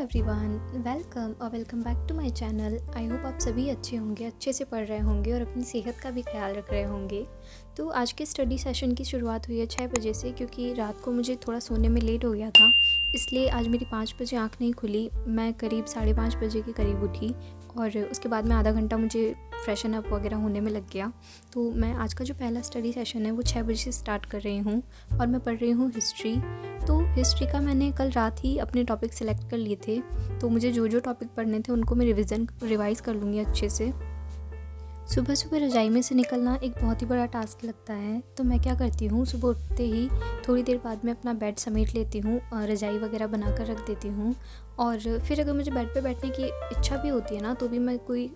Everyone, welcome और welcome back to my channel. I hope आप सभी अच्छे होंगे, अच्छे से पढ़ रहे होंगे और अपनी सेहत का भी ख्याल रख रहे होंगे। तो आज के स्टडी सेशन की शुरुआत हुई है 6 बजे से, क्योंकि रात को मुझे थोड़ा सोने में लेट हो गया था, इसलिए आज मेरी 5 बजे आँख नहीं खुली। मैं करीब 5:30 बजे के करीब उठी और उसके बाद में आधा घंटा मुझे फ्रेशन अप वगैरह होने में लग गया। तो मैं आज का जो पहला स्टडी सेशन है वो 6 बजे से स्टार्ट कर रही हूँ और मैं पढ़ रही हूँ हिस्ट्री। तो हिस्ट्री का मैंने कल रात ही अपने टॉपिक सेलेक्ट कर लिए थे, तो मुझे जो जो टॉपिक पढ़ने थे उनको मैं रिवाइज़ कर लूँगी अच्छे से। सुबह सुबह रज़ाई में से निकलना एक बहुत ही बड़ा टास्क लगता है, तो मैं क्या करती हूँ, सुबह उठते ही थोड़ी देर बाद में अपना बेड समेट लेती हूँ, रज़ाई वगैरह बना कर रख देती हूँ। और फिर अगर मुझे बेड पे बैठने की इच्छा भी होती है ना, तो भी मैं कोई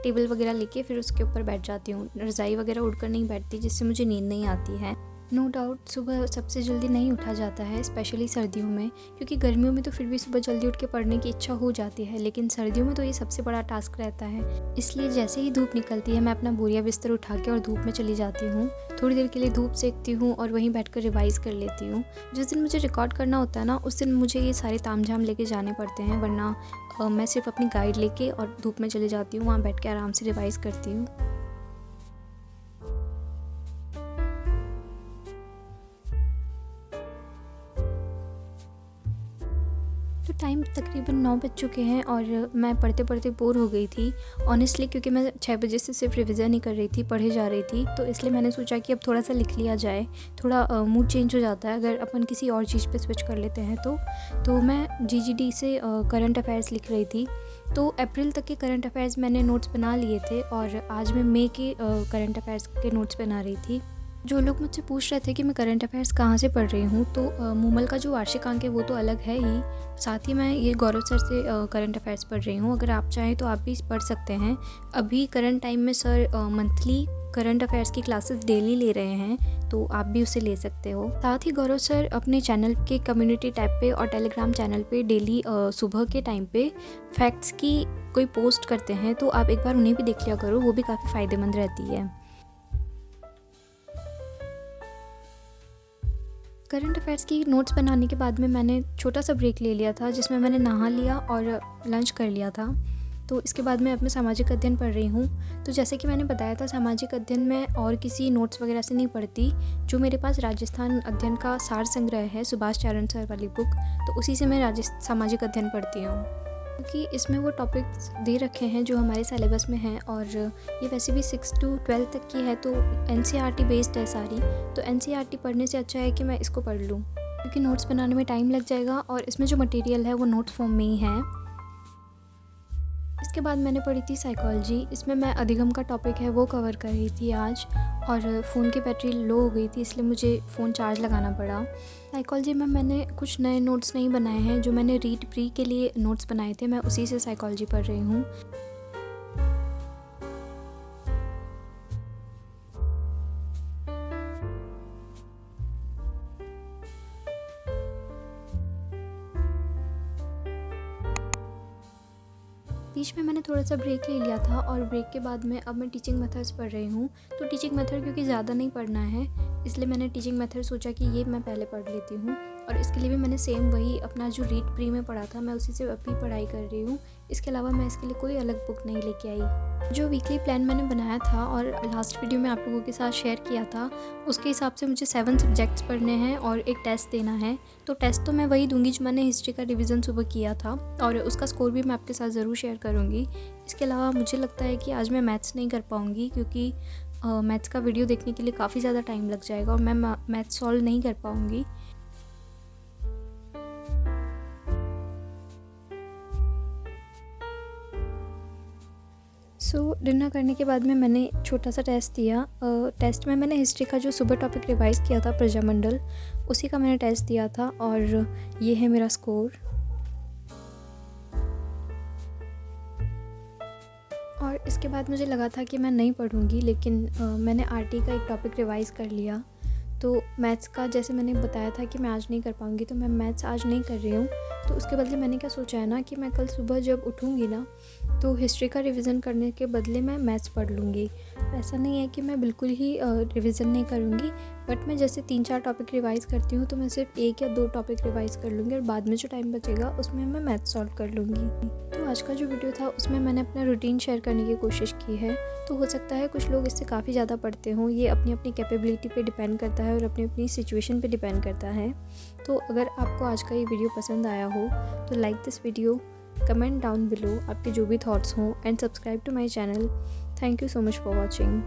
टेबल वगैरह लेके फिर उसके ऊपर बैठ जाती हूँ। रज़ाई वगैरह उड़कर नहीं बैठती, जिससे मुझे नींद नहीं आती है। नो डाउट सुबह सबसे जल्दी नहीं उठा जाता है, स्पेशली सर्दियों में, क्योंकि गर्मियों में तो फिर भी सुबह जल्दी उठ के पढ़ने की इच्छा हो जाती है, लेकिन सर्दियों में तो ये सबसे बड़ा टास्क रहता है। इसलिए जैसे ही धूप निकलती है मैं अपना बोरिया बिस्तर उठा के और धूप में चली जाती हूँ। थोड़ी देर के लिए धूप सेकती हूँ और वहीं बैठकर रिवाइज़ कर लेती हूँ। जिस दिन मुझे रिकॉर्ड करना होता है ना, उस दिन मुझे ये सारे तामझाम लेके जाने पड़ते हैं, वरना मैं सिर्फ अपनी गाइड लेके और धूप में चली जाती हूँ, वहाँ बैठ के आराम से रिवाइज़ करती हूँ। तो टाइम तकरीबन 9 बज चुके हैं और मैं पढ़ते पढ़ते बोर हो गई थी ऑनेस्टली, क्योंकि मैं 6 बजे से सिर्फ रिवीजन ही कर रही थी, पढ़े जा रही थी। तो इसलिए मैंने सोचा कि अब थोड़ा सा लिख लिया जाए, थोड़ा मूड चेंज हो जाता है अगर अपन किसी और चीज़ पे स्विच कर लेते हैं। तो मैं जीजीडी से करंट अफेयर्स लिख रही थी। तो अप्रैल तक के करंट अफेयर्स मैंने नोट्स बना लिए थे और आज मैं मई के करंट अफेयर्स के नोट्स बना रही थी। जो लोग मुझसे पूछ रहे थे कि मैं करंट अफेयर्स कहाँ से पढ़ रही हूँ, तो मूमल का जो वार्षिक अंक है वो तो अलग है ही, साथ ही मैं ये गौरव सर से करंट अफेयर्स पढ़ रही हूँ। अगर आप चाहें तो आप भी पढ़ सकते हैं। अभी करंट टाइम में सर मंथली करंट अफेयर्स की क्लासेस डेली ले रहे हैं, तो आप भी उसे ले सकते हो। साथ ही गौरव सर अपने चैनल के कम्युनिटी टैब पे और टेलीग्राम चैनल पे डेली सुबह के टाइम पे फैक्ट्स की कोई पोस्ट करते हैं, तो आप एक बार उन्हें भी देख लिया करो, वो भी काफ़ी फ़ायदेमंद रहती है। करंट अफेयर्स की नोट्स बनाने के बाद में मैंने छोटा सा ब्रेक ले लिया था, जिसमें मैंने नहा लिया और लंच कर लिया था। तो इसके बाद मैं अपने सामाजिक अध्ययन पढ़ रही हूँ। तो जैसे कि मैंने बताया था, सामाजिक अध्ययन में और किसी नोट्स वगैरह से नहीं पढ़ती। जो मेरे पास राजस्थान अध्ययन का सार संग्रह है, सुभाष चारण सर वाली बुक, तो उसी से मैं सामाजिक अध्ययन पढ़ती हूँ, क्योंकि इसमें वो टॉपिक्स दे रखे हैं जो हमारे सिलेबस में हैं और ये वैसे भी 6 to 12 तक की है, तो एनसीईआरटी बेस्ड है सारी। तो एनसीईआरटी पढ़ने से अच्छा है कि मैं इसको पढ़ लूँ, क्योंकि नोट्स बनाने में टाइम लग जाएगा और इसमें जो मटेरियल है वो नोट्स फॉर्म में ही है। इसके बाद मैंने पढ़ी थी साइकोलॉजी। इसमें मैं अधिगम का टॉपिक है वो कवर कर रही थी आज, और फ़ोन की बैटरी लो हो गई थी, इसलिए मुझे फ़ोन चार्ज लगाना पड़ा। साइकोलॉजी में मैंने कुछ नए नोट्स नहीं बनाए हैं, जो मैंने रीड प्री के लिए नोट्स बनाए थे मैं उसी से साइकोलॉजी पढ़ रही हूँ। बीच में मैंने थोड़ा सा ब्रेक ले लिया था और ब्रेक के बाद में अब मैं टीचिंग मेथड्स पढ़ रही हूँ। तो टीचिंग मेथड क्योंकि ज़्यादा नहीं पढ़ना है, इसलिए मैंने टीचिंग मेथड सोचा कि ये मैं पहले पढ़ लेती हूँ, और इसके लिए भी मैंने सेम वही अपना जो रीड प्री में पढ़ा था मैं उसी से अभी पढ़ाई कर रही हूँ। इसके अलावा मैं इसके लिए कोई अलग बुक नहीं लेके आई। जो वीकली प्लान मैंने बनाया था और लास्ट वीडियो में आप लोगों के साथ शेयर किया था, उसके हिसाब से मुझे 7 सब्जेक्ट्स पढ़ने हैं और एक टेस्ट देना है। तो टेस्ट तो मैं वही दूंगी जो मैंने हिस्ट्री का रिवीजन सुबह किया था, और उसका स्कोर भी मैं आपके साथ ज़रूर शेयर करूँगी। इसके अलावा मुझे लगता है कि आज मैं मैथ्स नहीं कर पाऊँगी, क्योंकि मैथ्स का वीडियो देखने के लिए काफ़ी ज़्यादा टाइम लग जाएगा और मैं मैथ्स सॉल्व नहीं कर पाऊँगी। डिनर करने के बाद में मैंने छोटा सा टेस्ट दिया। टेस्ट में मैंने हिस्ट्री का जो सुबह टॉपिक रिवाइज़ किया था, प्रजामंडल, उसी का मैंने टेस्ट दिया था और ये है मेरा स्कोर। और इसके बाद मुझे लगा था कि मैं नहीं पढ़ूंगी, लेकिन मैंने आरटी का एक टॉपिक रिवाइज़ कर लिया। तो मैथ्स का जैसे मैंने बताया था कि मैं आज नहीं कर पाऊंगी, तो मैं मैथ्स आज नहीं कर रही हूँ। तो उसके बदले मैंने क्या सोचा है ना, कि मैं कल सुबह जब उठूँगी ना, तो हिस्ट्री का रिवीजन करने के बदले मैं मैथ्स पढ़ लूँगी। ऐसा नहीं है कि मैं बिल्कुल ही रिवीजन नहीं करूँगी, बट मैं जैसे 3-4 टॉपिक रिवाइज़ करती हूँ तो मैं सिर्फ 1 या 2 टॉपिक रिवाइज़ कर लूँगी और बाद में जो टाइम बचेगा उसमें मैं मैथ्स सॉल्व कर लूँगी। तो आज का जो वीडियो था उसमें मैंने अपना रूटीन शेयर करने की कोशिश की है। तो हो सकता है कुछ लोग इससे काफ़ी ज़्यादा पढ़ते हों, ये अपनी अपनी कैपेबिलिटी पे डिपेंड करता है और अपनी अपनी सिचुएशन पे डिपेंड करता है। तो अगर आपको आज का ये वीडियो पसंद आया हो तो like this video, comment down below आपके जो भी थॉट्स हों, and subscribe to my channel. Thank you so much for watching.